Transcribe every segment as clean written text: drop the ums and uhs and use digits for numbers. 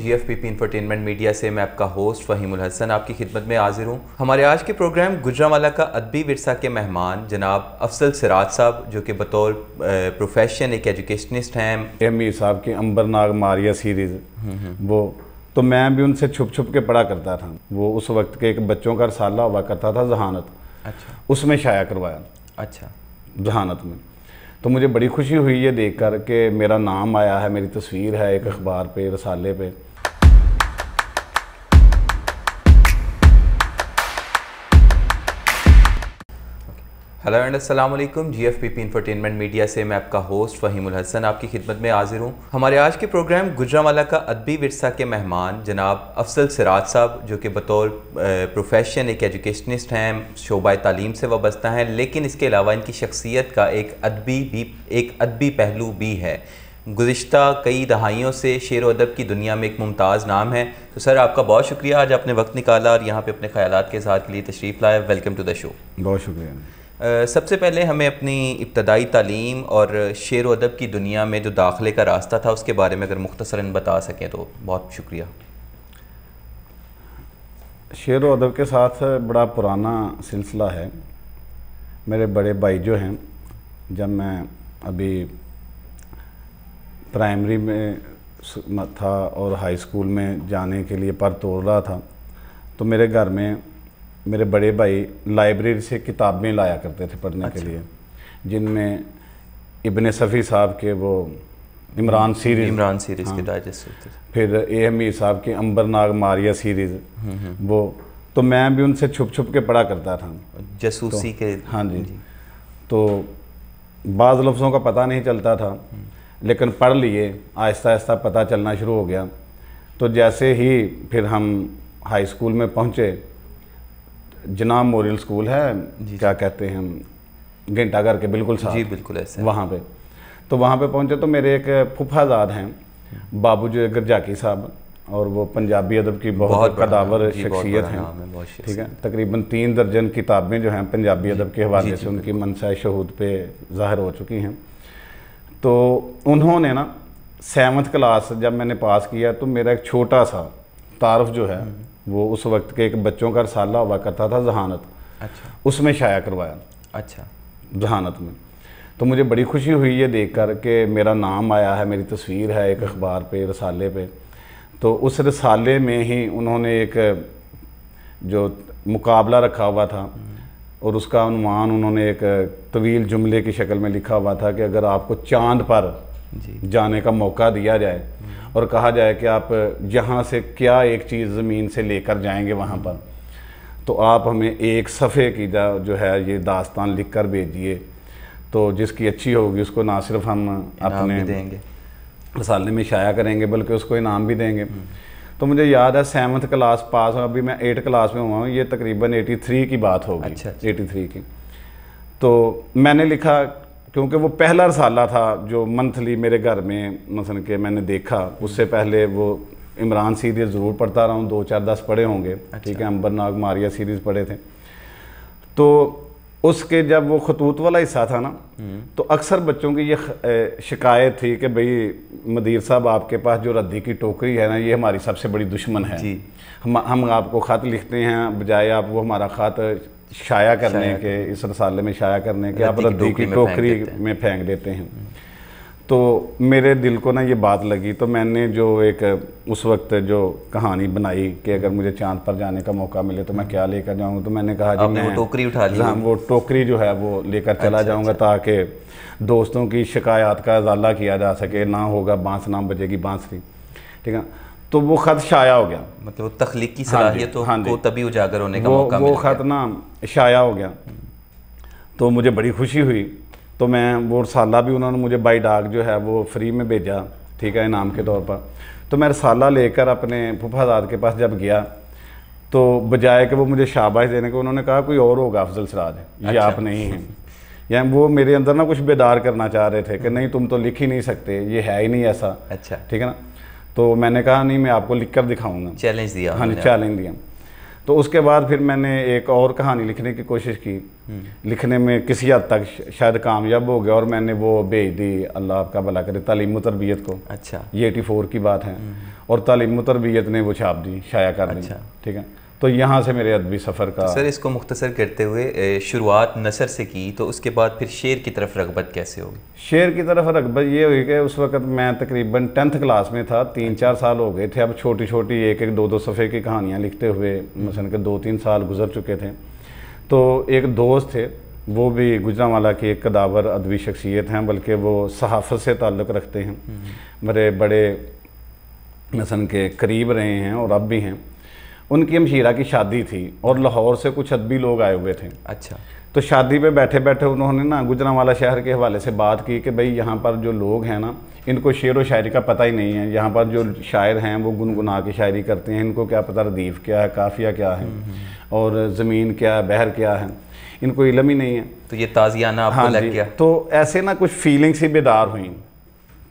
جی F P پی infotainment media سے میں آپ کا ہوسٹ فہیم الحسن آپ کی خدمت میں حاضر ہوں۔ ہمارے آج کے پروگرام گجرانوالہ کا ادبی ورثہ کے مہمان جناب افضل سراج صاحب، جو کہ بطور پروفیشن ایک ایجوکیشنسٹ ہیں۔ امیر صاحب کی امبر ناگ ماریا سیریز، وہ تو میں بھی ان سے چھپ چھپ کے پڑھا کرتا تھا۔ وہ اس وقت کے ایک بچوں کا رسالہ ہوا کرتا تھا ذہانت، اچھا، اس میں شائع کروایا، اچھا، ذہانت میں۔ تو مجھے بڑی خوشی ہوئی یہ دیکھ کر کہ میرا نام آیا ہے، میری تصویر ہے ایک اخبار پہ، رسالے پہ۔ ہیلو اینڈ السلام علیکم۔ جی ایف پی پی انفرٹینمنٹ میڈیا سے میں آپ کا ہوسٹ فہیم الحسن آپ کی خدمت میں حاضر ہوں۔ ہمارے آج کے پروگرام گجرانوالہ کا ادبی ورثہ کے مہمان جناب افضل سراج صاحب، جو کہ بطور پروفیشن ایک ایجوکیشنسٹ ہیں، شعبہ تعلیم سے وابستہ ہیں، لیکن اس کے علاوہ ان کی شخصیت کا ایک ادبی پہلو بھی ہے۔ گزشتہ کئی دہائیوں سے شعر و ادب کی دنیا میں ایک ممتاز نام ہے۔ تو سر، آپ کا بہت شکریہ، آج آپ نے وقت نکالا اور یہاں پہ اپنے خیالات کے اظہار کے لیے تشریف لائے۔ ویلکم ٹو دا شو۔ بہت شکریہ۔ سب سے پہلے ہمیں اپنی ابتدائی تعلیم اور شعر و ادب کی دنیا میں جو داخلے کا راستہ تھا اس کے بارے میں اگر مختصراً بتا سکیں تو بہت شکریہ۔ شعر و ادب کے ساتھ بڑا پرانا سلسلہ ہے۔ میرے بڑے بھائی جو ہیں، جب میں ابھی پرائمری میں تھا اور ہائی اسکول میں جانے کے لیے پر توڑ رہا تھا، تو میرے گھر میں میرے بڑے بھائی لائبریری سے کتابیں لایا کرتے تھے پڑھنے کے لیے، جن میں ابن صفی صاحب کے وہ عمران سیریز کے ڈائجسٹ ہوتے تھے، پھر اے امیر صاحب کی امبر ناگ ماریا سیریز، وہ تو میں بھی ان سے چھپ چھپ کے پڑھا کرتا تھا، جاسوسی کے۔ ہاں جی، تو بعض لفظوں کا پتہ نہیں چلتا تھا، لیکن پڑھ لیے، آہستہ آہستہ پتہ چلنا شروع ہو گیا۔ تو جیسے ہی پھر ہم ہائی اسکول میں پہنچے، جناب موریل اسکول ہے، کیا کہتے ہیں، گھنٹہ گھر کے بالکل ساتھ، جی بالکل ایسے، وہاں پہ تو وہاں پہ پہنچے تو میرے ایک پھپھا زاد ہیں بابو جو گرجاکی صاحب، اور وہ پنجابی ادب کی بہت قداور شخصیت ہیں، ٹھیک ہے۔ تقریباً 3 درجن کتابیں جو ہیں پنجابی ادب کے حوالے سے ان کی منصہ شہود پہ ظاہر ہو چکی ہیں۔ تو انہوں نے نا 7ویں کلاس جب میں نے پاس کیا تو میرا ایک چھوٹا سا تعارف جو ہے وہ اس وقت کے ایک بچوں کا رسالہ ہوا کرتا تھا ذہانت، اچھا، اس میں شائع کروایا، اچھا، ذہانت میں۔ تو مجھے بڑی خوشی ہوئی یہ دیکھ کر کہ میرا نام آیا ہے، میری تصویر ہے ایک اخبار پہ، رسالے پہ۔ تو اس رسالے میں ہی انہوں نے ایک جو مقابلہ رکھا ہوا تھا اور اس کا عنوان انہوں نے ایک طویل جملے کی شکل میں لکھا ہوا تھا کہ اگر آپ کو چاند پر جانے کا موقع دیا جائے اور کہا جائے کہ آپ یہاں سے کیا ایک چیز زمین سے لے کر جائیں گے وہاں پر، تو آپ ہمیں ایک صفحے کی جو ہے یہ داستان لکھ کر بھیجیے، تو جس کی اچھی ہوگی اس کو نہ صرف ہم اپنے رسالے میں شائع کریں گے بلکہ اس کو انعام بھی دیں گے۔ تو مجھے یاد ہے 7ویں کلاس پاس، ابھی میں 8 کلاس میں ہوا ہوں، یہ تقریباً 83 کی بات ہوگی، 83 کی۔ تو میں نے لکھا، کیونکہ وہ پہلا رسالہ تھا جو منتھلی میرے گھر میں مثلا کہ میں نے دیکھا، اس سے پہلے وہ عمران سیریز ضرور پڑھتا رہا ہوں، 2 4 10 پڑھے ہوں گے، ٹھیک ہے، امبر ناگ ماریا سیریز پڑھے تھے۔ تو اس کے جب وہ خطوط والا حصہ تھا نا، تو اکثر بچوں کی یہ شکایت تھی کہ بھئی مدیر صاحب آپ کے پاس جو ردی کی ٹوکری ہے نا، یہ ہماری سب سے بڑی دشمن ہے، ہم آپ کو خط لکھتے ہیں، بجائے آپ وہ ہمارا خط شائع کرنے کے، اس رسالے میں شائع کرنے کے، آپ ردی کی ٹوکری میں پھینک دیتے ہیں۔ تو میرے دل کو نا یہ بات لگی، تو میں نے جو ایک اس وقت جو کہانی بنائی کہ اگر مجھے چاند پر جانے کا موقع ملے تو میں کیا لے کر جاؤں گا، تو میں نے کہا جی میں ٹوکری اٹھا لی، وہ ٹوکری جو ہے وہ لے کر چلا جاؤں گا تاکہ دوستوں کی شکایات کا ازالہ کیا جا سکے، نہ ہوگا بانس نہ بجے گی بانسری، ٹھیک ہے۔ تو وہ خط شائع ہو گیا، مطلب تخلیقی صلاحیتوں کو تبھی اجاگر ہونے کا موقع مل گیا، وہ خط نا شائع ہو گیا۔ تو مجھے بڑی خوشی ہوئی، تو میں وہ رسالہ بھی انہوں نے مجھے بائی ڈاک جو ہے وہ فری میں بھیجا، ٹھیک ہے، انعام کے طور پر۔ تو میں رسالہ لے کر اپنے پھپھا زاد کے پاس جب گیا تو بجائے کہ وہ مجھے شاباش دینے کو، انہوں نے کہا کوئی اور ہوگا افضل سراج، یہ آپ نہیں ہیں، یعنی وہ میرے اندر نا کچھ بیدار کرنا چاہ رہے تھے کہ نہیں تم تو لکھ ہی نہیں سکتے، یہ ہے ہی نہیں ایسا، اچھا، ٹھیک ہے نا۔ تو میں نے کہا نہیں، میں آپ کو لکھ کر دکھاؤں گا، چیلنج دیا، ہاں جی، چیلنج دیا۔ تو اس کے بعد پھر میں نے ایک اور کہانی لکھنے کی کوشش کی، لکھنے میں کسی حد تک شاید کامیاب ہو گیا، اور میں نے وہ بھیج دی، اللہ آپ کا بھلا کرے، تعلیم و تربیت کو۔ اچھا، یہ 84 کی بات ہے، اور تعلیم و تربیت نے وہ چھاپ دی، شائع کر دی، ٹھیک ہے۔ تو یہاں سے میرے ادبی سفر کا سر اس کو مختصر کرتے ہوئے شروعات نثر سے کی، تو اس کے بعد پھر شعر کی طرف رغبت کیسے ہوگی؟ شعر کی طرف رغبت یہ ہوئی کہ اس وقت میں تقریباً 10th کلاس میں تھا، 3-4 سال ہو گئے تھے، اب چھوٹی چھوٹی 1-2 صفحے کی کہانیاں لکھتے ہوئے مثلا کہ 2-3 سال گزر چکے تھے۔ تو ایک دوست تھے، وہ بھی گجرانوالہ کی ایک قداور ادبی شخصیت ہیں، بلکہ وہ صحافت سے تعلق رکھتے ہیں، میرے بڑے مثلا کہ قریب رہے ہیں اور اب بھی ہیں۔ ان کی ہمشیرہ کی شادی تھی اور لاہور سے کچھ ادبی لوگ آئے ہوئے تھے۔ اچھا، تو شادی پہ بیٹھے بیٹھے انہوں نے نا گجرانوالہ شہر کے حوالے سے بات کی کہ بھئی یہاں پر جو لوگ ہیں نا، ان کو شعر و شاعری کا پتہ ہی نہیں ہے، یہاں پر جو شاعر ہیں وہ گنگنا کے شاعری کرتے ہیں، ان کو کیا پتہ ردیف کیا ہے، قافیہ کیا ہے، اور زمین کیا ہے، بحر کیا ہے، ان کو علم ہی نہیں ہے۔ تو یہ تازیانہ آپ کو لگ گیا؟ تو ایسے نا کچھ فیلنگ سی بیدار ہوئیں،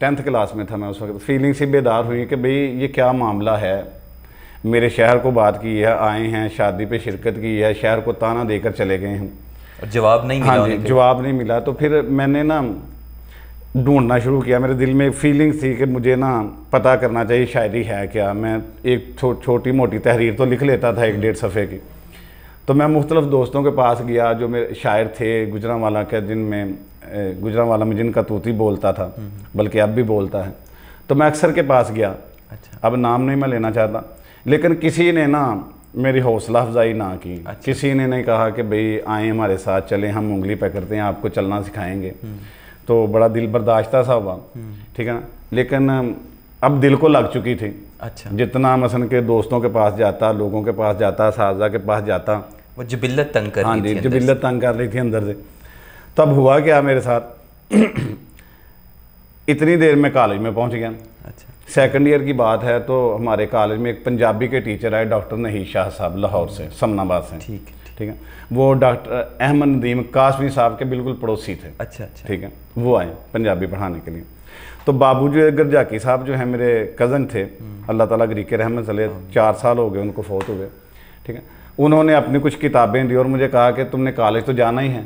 10th کلاس میں تھا میں اس وقت، فیلنگ سی بیدار ہوئی کہ بھئی یہ کیا معاملہ ہے، میرے شہر کو بات کی ہے، آئے ہیں، شادی پہ شرکت کی ہے، شہر کو تانا دے کر چلے گئے ہیں، اور جواب نہیں ملا؟ ہاں جی، جواب نہیں ملا۔ تو پھر میں نے نا ڈھونڈنا شروع کیا، میرے دل میں ایک فیلنگ تھی کہ مجھے نا پتہ کرنا چاہیے شاعری ہے کیا۔ میں ایک چھوٹی موٹی تحریر تو لکھ لیتا تھا 1-1.5 صفحے کی۔ تو میں مختلف دوستوں کے پاس گیا جو میرے شاعر تھے گجرانوالہ کے، گجرانوالہ میں جن کا طوطی بولتا تھا، بلکہ اب بھی بولتا ہے، تو میں اکثر کے پاس گیا۔ اب نام نہیں میں لینا چاہتا، لیکن کسی نے نا میری حوصلہ افزائی نہ کی، کسی نے نہیں کہا کہ بھئی آئیں ہمارے ساتھ چلیں، ہم انگلی پکڑتے ہیں، آپ کو چلنا سکھائیں گے۔ تو بڑا دل برداشتہ سا ہوا، ٹھیک ہے نا، لیکن اب دل کو لگ چکی تھی۔ اچھا، جتنا مثلا کہ دوستوں کے پاس جاتا، لوگوں کے پاس جاتا، اساتذہ کے پاس جاتا، وہ جبلت تنگ کر ہاں رہی جی، تھی، جبلت تنگ کر رہی تھی اندر سے۔ تب ہوا کیا میرے ساتھ، اتنی دیر میں کالج میں پہنچ گیا۔ اچھا، 2nd ایئر کی بات ہے، تو ہمارے کالج میں ایک پنجابی کے ٹیچر آئے، ڈاکٹر نہید شاہ صاحب، لاہور سے، سمن آباد سے، ٹھیک ہے۔ وہ ڈاکٹر احمد ندیم قاسمی صاحب کے بالکل پڑوسی تھے، اچھا، ٹھیک ہے۔ وہ آئے پنجابی پڑھانے کے لیے۔ تو بابو جو گرجاکی صاحب جو ہیں میرے کزن تھے، اللہ تعالیٰ گریک رحمت صلی 4 سال ہو گئے ان کو فوت ہوئے، ٹھیک ہے۔ انہوں نے اپنی کچھ کتابیں دی اور مجھے کہا کہ تم نے کالج تو جانا ہی ہے،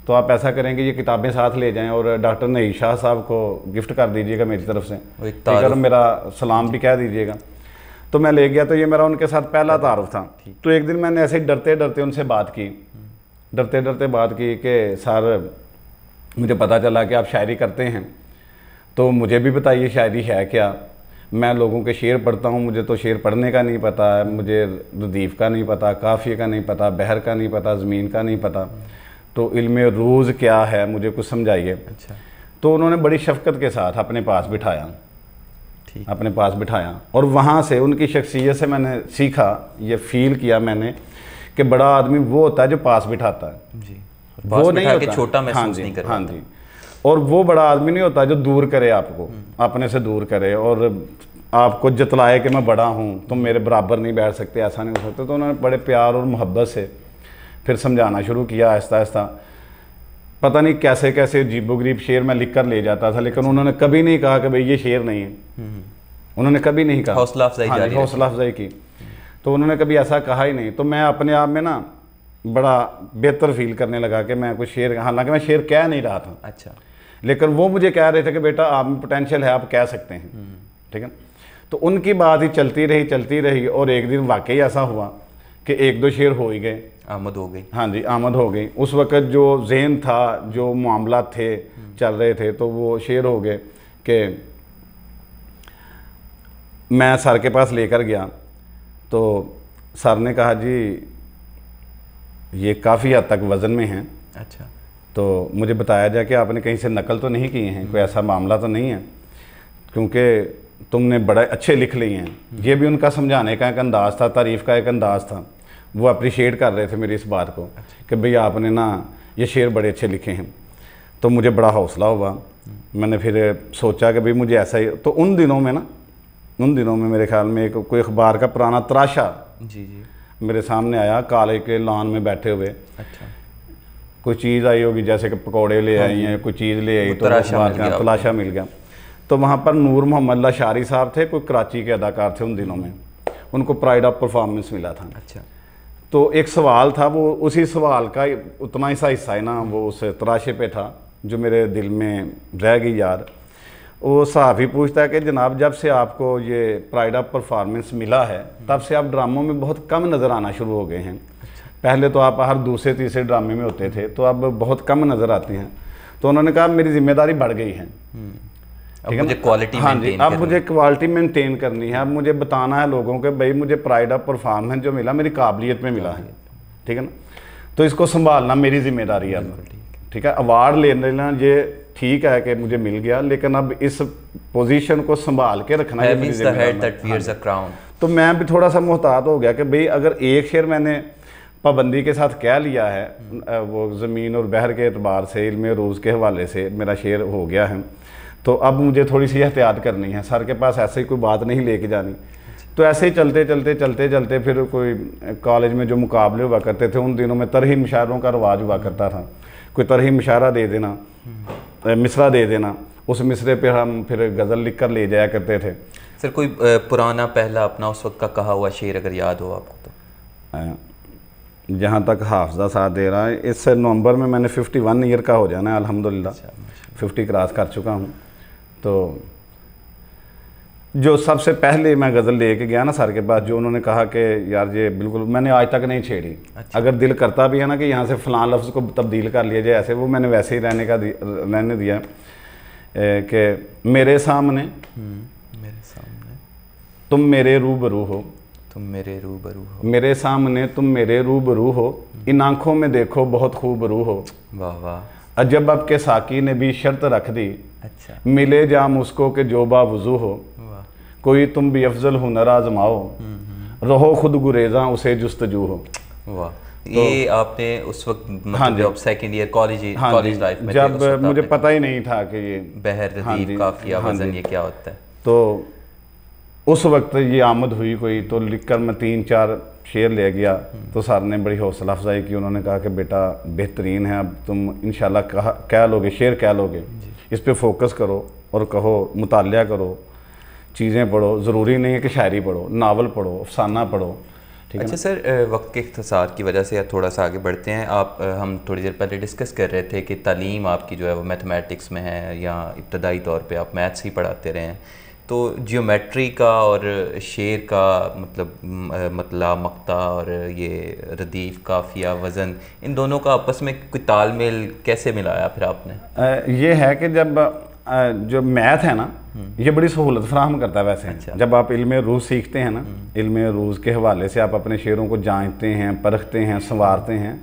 تو آپ ایسا کریں گے یہ کتابیں ساتھ لے جائیں اور ڈاکٹر نہید شاہ صاحب کو گفٹ کر دیجیے گا میری طرف سے، ٹھیک ہے، اور میرا سلام بھی کہہ دیجیے گا۔ تو میں لے گیا، تو یہ میرا ان کے ساتھ پہلا تعارف تھا۔ تو ایک دن میں نے ایسے ڈرتے ڈرتے ان سے بات کی، کہ سر مجھے پتہ چلا کہ آپ شاعری کرتے ہیں، تو مجھے بھی بتائیے شاعری ہے کیا۔ میں لوگوں کے شعر پڑھتا ہوں، مجھے تو شعر پڑھنے کا نہیں پتہ، مجھے ردیف کا نہیں پتہ، قافیے کا نہیں پتہ، بحر کا نہیں پتہ، زمین کا نہیں پتہ، تو علم روز کیا ہے مجھے کچھ سمجھائیے۔ اچھا، تو انہوں نے بڑی شفقت کے ساتھ اپنے پاس بٹھایا، اور وہاں سے ان کی شخصیت سے میں نے سیکھا، یہ فیل کیا میں نے کہ بڑا آدمی وہ ہوتا ہے جو پاس بٹھاتا ہے، جی، وہ نہیں ہوتا چھوٹا محسوس نہیں کرتا۔ ہاں جی، اور وہ بڑا آدمی نہیں ہوتا جو دور کرے آپ کو، اپنے سے دور کرے اور آپ کو جتلائے کہ میں بڑا ہوں، تم میرے برابر نہیں بیٹھ سکتے، ایسا نہیں ہو سکتا۔ تو انہوں نے بڑے پیار اور محبت سے پھر سمجھانا شروع کیا، آہستہ آہستہ۔ پتہ نہیں کیسے کیسے عجیب و غریب شعر میں لکھ کر لے جاتا تھا، لیکن انہوں نے کبھی نہیں کہا کہ بھئی یہ شعر نہیں ہے، انہوں نے کبھی نہیں کہا، حوصلہ افزائی کی۔ تو انہوں نے کبھی ایسا کہا ہی نہیں۔ تو میں اپنے آپ میں نا بڑا بہتر فیل کرنے لگا کہ میں کچھ شعر، حالانکہ میں شعر کہہ نہیں رہا تھا، اچھا، لیکن وہ مجھے کہہ رہے تھے کہ بیٹا آپ میں پوٹینشیل ہے، آپ کہہ سکتے ہیں، ٹھیک ہے۔ تو ان کی بات ہی چلتی رہی، اور ایک دن واقعی ایسا ہوا کہ 1-2 شعر ہو ہی گئے، آمد ہو گئی۔ ہاں جی، آمد ہو گئی۔ اس وقت جو ذہن تھا، جو معاملات تھے چل رہے تھے، تو وہ شعر ہو گئے کہ میں سر کے پاس لے کر گیا، تو سر نے کہا جی یہ کافی حد تک وزن میں ہیں، اچھا، تو مجھے بتایا جائے کہ آپ نے کہیں سے نقل تو نہیں کیے ہیں، کوئی ایسا معاملہ تو نہیں ہے، کیونکہ تم نے بڑے اچھے لکھ لیے ہیں۔ یہ بھی ان کا سمجھانے کا ایک انداز تھا، تعریف کا ایک انداز تھا، وہ اپریشیٹ کر رہے تھے میری اس بات کو کہ بھئی آپ نے نا یہ شعر بڑے اچھے لکھے ہیں۔ تو مجھے بڑا حوصلہ ہوا، میں نے پھر سوچا کہ بھئی مجھے ایسا ہی۔ تو ان دنوں میں میرے خیال میں کوئی اخبار کا پرانا تراشا جی جی میرے سامنے آیا، کالج کے لان میں بیٹھے ہوئے، اچھا، کوئی چیز آئی ہوگی جیسے کہ پکوڑے لے آئی ہیں، کوئی چیز لے آئی، تو تلاشا مل گیا۔ تو وہاں پر نور محمد لاشاری صاحب تھے، کوئی کراچی کے اداکار تھے ان دنوں میں، ان کو پرائڈ آف پرفارمنس ملا تھا۔ اچھا، تو ایک سوال تھا، وہ اسی سوال کا اتنا سا حصہ ہے نا وہ اس تراشے پہ تھا جو میرے دل میں رہ گئی یار. وہ صحافی پوچھتا ہے کہ جناب جب سے آپ کو یہ پرائڈ آف پرفارمنس ملا ہے تب سے آپ ڈراموں میں بہت کم نظر آنا شروع ہو گئے ہیں. پہلے تو آپ ہر دوسرے تیسرے ڈرامے میں ہوتے تھے، تو اب بہت کم نظر آتے ہیں. تو انہوں نے کہا میری ذمہ داری بڑھ گئی ہے، اب مجھے کوالٹی مینٹین کرنی ہے. اب مجھے بتانا ہے لوگوں کے بھائی مجھے پرائڈ آف پرفارمنس جو ملا میری قابلیت میں ملا ہے، ٹھیک ہے نا. تو اس کو سنبھالنا میری ذمہ داری ہے. ٹھیک ہے، ایوارڈ لے لینا یہ ٹھیک ہے کہ مجھے مل گیا، لیکن اب اس پوزیشن کو سنبھال کے رکھنا ہے میری ذمہ داری. تو میں بھی تھوڑا سا محتاط ہو گیا کہ بھئی اگر ایک شعر میں نے پابندی کے ساتھ کہہ لیا ہے، وہ زمین اور بحر کے اعتبار سے علم عروج کے حوالے سے میرا شعر ہو گیا ہے، تو اب مجھے تھوڑی سی احتیاط کرنی ہے. سر کے پاس ایسے ہی کوئی بات نہیں لے کے جانی. تو ایسے ہی چلتے پھر کوئی کالج میں جو مقابلے ہوا کرتے تھے ان دنوں میں طرحی مشاعروں کا رواج ہوا کرتا تھا. کوئی طرحی مشاعرہ دے دینا، مصرع دے دینا، اس مصرے پہ ہم پھر غزل لکھ کر لے جایا کرتے تھے. سر کوئی پرانا پہلا اپنا اس وقت کا کہا ہوا شعر اگر یاد ہو آپ کو تو؟ جہاں تک حافظہ ساتھ دے رہا ہے، اس نومبر میں نے 51 ایئر کا ہو جانا ہے الحمدللہ. 50 کراس کر چکا ہوں. تو جو سب سے پہلے میں غزل لے کے گیا نا سر کے پاس، جو انہوں نے کہا کہ یار یہ بالکل میں نے آج تک نہیں چھیڑی. اگر دل کرتا بھی ہے نا کہ یہاں سے فلاں لفظ کو تبدیل کر لیا جائے ایسے، وہ میں نے ویسے ہی رہنے دیا کہ میرے سامنے تم میرے روبرو ہو، میرے سامنے تم میرے روبرو ہو، ان آنکھوں میں دیکھو بہت خوبرو ہو. واہ واہ. عجب اب کے ساقی نے بھی شرط رکھ دی، ملے جام اس کو کہ جو با وضو ہو. کوئی تم بھی افضل ہنر آزماؤ، رہو خود گریزاں اسے جستجو ہو. واہ. یہ آپ نے اس وقت جب سیکنڈ ایئر کالج لائف میں جب مجھے پتہ ہی نہیں تھا کہ یہ بحر ردیف قافیہ وزن یہ کیا ہوتا ہے، تو اس وقت یہ آمد ہوئی کوئی. تو لکھ کر میں 3-4 شعر لے گیا. تو سر نے بڑی حوصلہ افزائی کی. انہوں نے کہا کہ بیٹا بہترین ہے، اب تم انشاءاللہ کہہ لوگے، شعر کہہ لوگے، اس پہ فوکس کرو اور کہو، مطالعہ کرو، چیزیں پڑھو. ضروری نہیں ہے کہ شاعری پڑھو، ناول پڑھو، افسانہ پڑھو. اچھا سر، وقت کے اختصار کی وجہ سے تھوڑا سا آگے بڑھتے ہیں. ہم تھوڑی دیر پہلے ڈسکس کر رہے تھے کہ تعلیم آپ کی جو ہے وہ میتھمیٹکس میں ہے، یا ابتدائی طور پہ آپ میتھس ہی پڑھاتے رہے ہیں. تو جیومیٹری کا اور شعر کا مطلب مطلع مقطع اور یہ ردیف قافیہ وزن، ان دونوں کا آپس میں کوئی تال میل کیسے ملایا پھر آپ نے؟ یہ ہے کہ جب جو میتھ ہے نا یہ بڑی سہولت فراہم کرتا ہے ویسے. جب آپ علم عروج سیکھتے ہیں نا، علم عروج کے حوالے سے آپ اپنے شعروں کو جانچتے ہیں، پرکھتے ہیں، سنوارتے ہیں،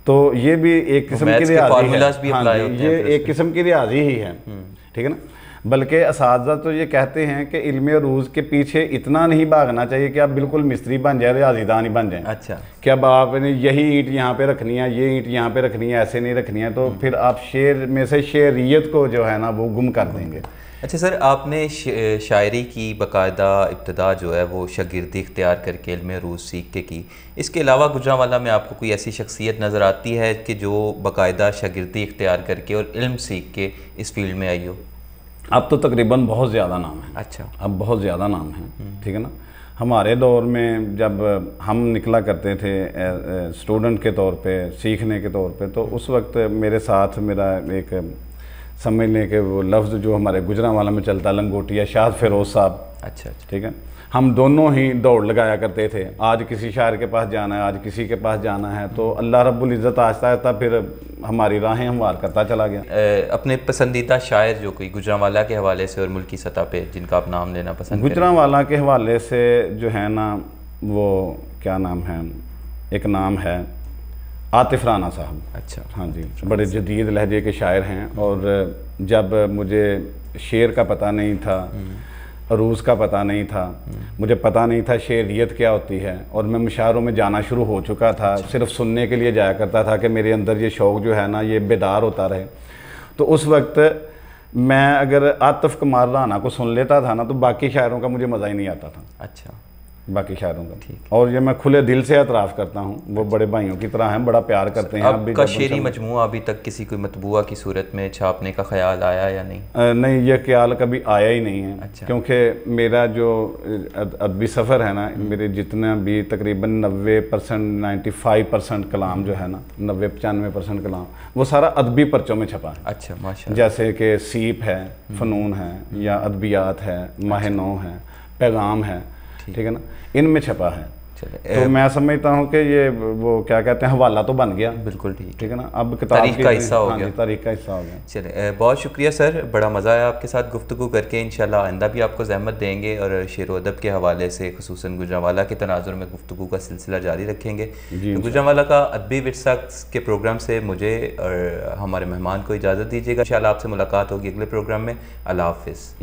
تو یہ بھی ایک قسم کی ریاضی ہے. یہ ایک قسم کی ریاضی ہی ہے، ٹھیک ہے نا. بلکہ اساتذہ تو یہ کہتے ہیں کہ علم عروج کے پیچھے اتنا نہیں بھاگنا چاہیے کہ آپ بالکل مستری بن جائیں، ریاضی دان ہی بن جائیں. اچھا، کہ اب آپ نے یہی اینٹ یہاں پہ رکھنی ہے، یہ اینٹ یہاں پہ رکھنی ہے، ایسے نہیں رکھنی ہے، تو پھر آپ شعر میں سے شعریت کو جو ہے نا وہ گم کر دیں گے. اچھا سر، آپ نے شاعری کی باقاعدہ ابتدا جو ہے وہ شاگردی اختیار کر کے علم عروج سیکھ کے کی. اس کے علاوہ گجرانوالہ میں آپ کو کوئی ایسی شخصیت نظر آتی ہے کہ جو باقاعدہ شاگردی اختیار کر کے اور علم سیکھ کے اس فیلڈ میں آئی ہو؟ اب تو تقریباً بہت زیادہ نام ہیں. اچھا، اب بہت زیادہ نام ہیں، ٹھیک ہے نا. ہمارے دور میں جب ہم نکلا کرتے تھے اسٹوڈنٹ کے طور پہ، سیکھنے کے طور پہ، تو اس وقت میرے ساتھ میرا ایک سمجھ لیں کہ وہ لفظ جو ہمارے گجرانوالہ میں چلتا لنگوٹیا، شاہد فیروز صاحب. اچھا، ٹھیک ہے. ہم دونوں ہی دوڑ لگایا کرتے تھے. آج کسی شاعر کے پاس جانا ہے، آج کسی کے پاس جانا ہے، تو اللہ رب العزت آہستہ آہستہ پھر ہماری راہیں ہموار کرتا چلا گیا. اپنے پسندیدہ شاعر جو کوئی گجرانوالہ کے حوالے سے اور ملکی سطح پہ جن کا آپ نام لینا پسند کریں؟ گجرانوالہ کے حوالے سے جو ہے نا وہ کیا نام ہے، ایک نام ہے عاطف رانا صاحب. اچھا، ہاں جی، بڑے جدید لہجے کے شاعر ہیں. اور جب مجھے شعر کا پتہ نہیں تھا، عروج کا پتہ نہیں تھا، مجھے پتہ نہیں تھا شعریت کیا ہوتی ہے، اور میں مشاعروں میں جانا شروع ہو چکا تھا، صرف سننے کے لیے جایا کرتا تھا کہ میرے اندر یہ شوق جو ہے نا یہ بیدار ہوتا رہے. تو اس وقت میں اگر عاطف قمار رانا کو سن لیتا تھا نا تو باقی شاعروں کا مجھے مزہ ہی نہیں آتا تھا. اچھا، باقی شاعروں کا، اور یہ میں کھلے دل سے اعتراف کرتا ہوں، وہ بڑے بھائیوں کی طرح ہیں، بڑا پیار کرتے ہیں۔ آپ کا شعری مجموعہ ابھی تک کسی کوئی مطبوعہ کی صورت میں چھاپنے کا خیال آیا یا نہیں؟ نہیں، یہ خیال کبھی آیا ہی نہیں ہے، کیونکہ میرا جو ادبی سفر ہے نا، میرے جتنا بھی تقریباً 90% 95% کلام جو ہے نا، 90-95% کلام وہ سارا ادبی پرچوں میں چھپا ہے۔ اچھا، ماشاء جیسے کہ سیپ ہے، فنون ہے، یا ادبیات ہے، ماہ نو ہے، پیغام ہے، ٹھیک ہے نا، ان میں چھپا ہے۔ تو میں سمجھتا ہوں کہ یہ وہ کیا کہتے ہیں، حوالہ تو بن گیا، بالکل ٹھیک ہے نا، اب کتاب تاریخ کا حصہ ہو گیا، تاریخ کا حصہ ہو گیا۔ چلے، بہت شکریہ سر، بڑا مزہ آیا آپ کے ساتھ گفتگو کر کے۔ انشاءاللہ آئندہ بھی آپ کو زحمت دیں گے اور شعر و ادب کے حوالے سے خصوصاً گجرانوالہ کے تناظر میں گفتگو کا سلسلہ جاری رکھیں گے۔ تو گجرانوالہ کا ادبی ورثہ کے پروگرام سے مجھے اور ہمارے مہمان کو اجازت دیجیے گا، انشاءاللہ آپ سے ملاقات ہوگی اگلے پروگرام میں۔ اللہ حافظ۔